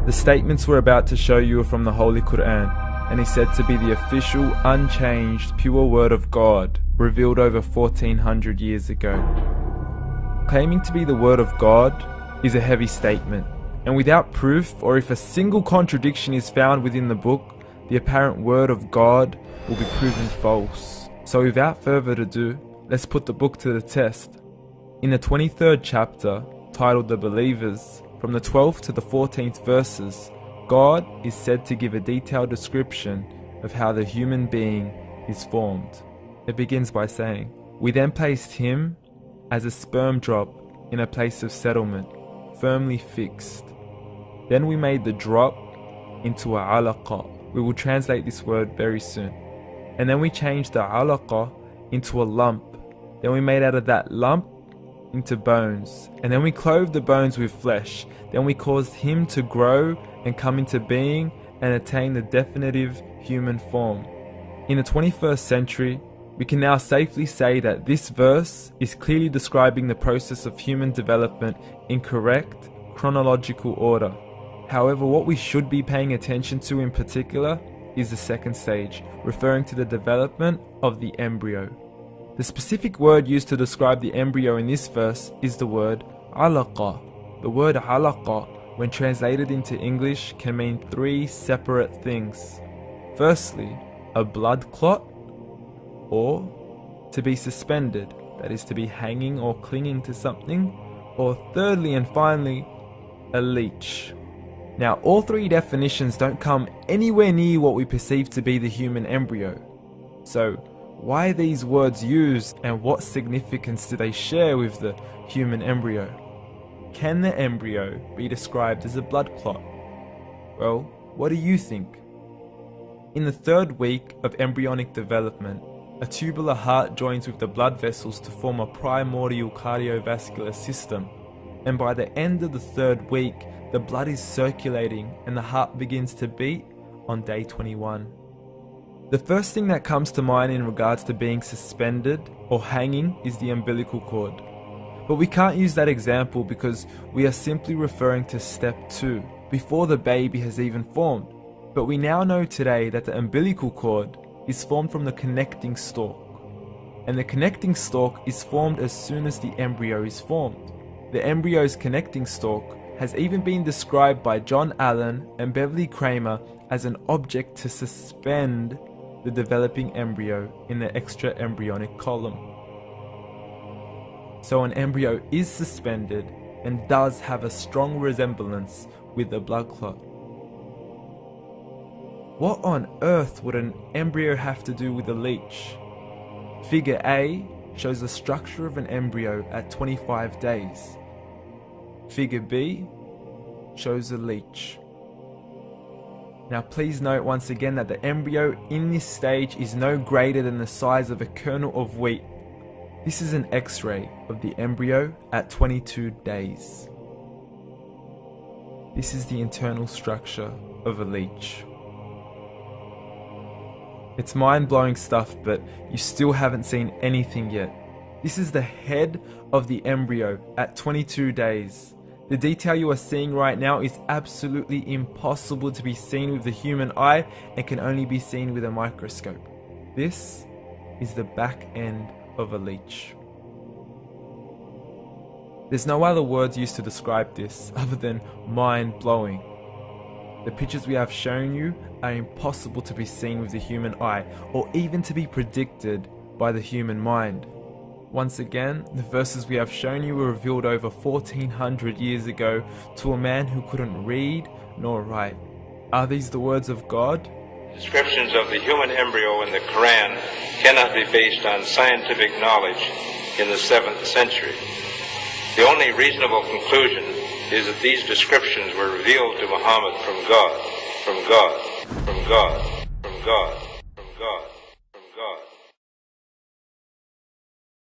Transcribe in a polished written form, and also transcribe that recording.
The statements we're about to show you are from the Holy Quran, and is said to be the official, unchanged, pure word of God, revealed over 1400 years ago. Claiming to be the word of God is a heavy statement, and without proof, or if a single contradiction is found within the book, the apparent word of God will be proven false. So without further ado, let's put the book to the test. In the 23rd chapter, titled The Believers, from the 12th to the 14th verses, God is said to give a detailed description of how the human being is formed. It begins by saying, "We then placed him as a sperm drop in a place of settlement, firmly fixed. Then we made the drop into a alaqa." We will translate this word very soon. "And then we changed the alaqa into a lump. Then we made out of that lump into bones. And then we clothed the bones with flesh. Then we caused him to grow and come into being and attain the definitive human form." In the 21st century, we can now safely say that this verse is clearly describing the process of human development in correct chronological order. However, what we should be paying attention to in particular is the second stage, referring to the development of the embryo. The specific word used to describe the embryo in this verse is the word alaqa. The word alaqa, when translated into English, can mean three separate things. Firstly, a blood clot, or to be suspended, that is to be hanging or clinging to something, or thirdly and finally, a leech. Now, all three definitions don't come anywhere near what we perceive to be the human embryo. So, why are these words used, and what significance do they share with the human embryo? Can the embryo be described as a blood clot? Well, what do you think? In the third week of embryonic development, a tubular heart joins with the blood vessels to form a primordial cardiovascular system, and by the end of the third week, the blood is circulating and the heart begins to beat on day 21. The first thing that comes to mind in regards to being suspended or hanging is the umbilical cord. But we can't use that example because we are simply referring to step 2, before the baby has even formed. But we now know today that the umbilical cord is formed from the connecting stalk. And the connecting stalk is formed as soon as the embryo is formed. The embryo's connecting stalk has even been described by John Allen and Beverly Kramer as an object to suspend the developing embryo in the extra embryonic column. So an embryo is suspended and does have a strong resemblance with a blood clot. What on earth would an embryo have to do with a leech? Figure A shows the structure of an embryo at 25 days. Figure B shows a leech. Now please note once again that the embryo in this stage is no greater than the size of a kernel of wheat. This is an X-ray of the embryo at 22 days. This is the internal structure of a leech. It's mind-blowing stuff, but you still haven't seen anything yet. This is the head of the embryo at 22 days. The detail you are seeing right now is absolutely impossible to be seen with the human eye and can only be seen with a microscope. This is the back end of a leech. There's no other words used to describe this other than mind-blowing. The pictures we have shown you are impossible to be seen with the human eye or even to be predicted by the human mind. Once again, the verses we have shown you were revealed over 1400 years ago to a man who couldn't read nor write. Are these the words of God? Descriptions of the human embryo in the Quran cannot be based on scientific knowledge in the 7th century. The only reasonable conclusion is that these descriptions were revealed to Muhammad from God, from God, from God, from God.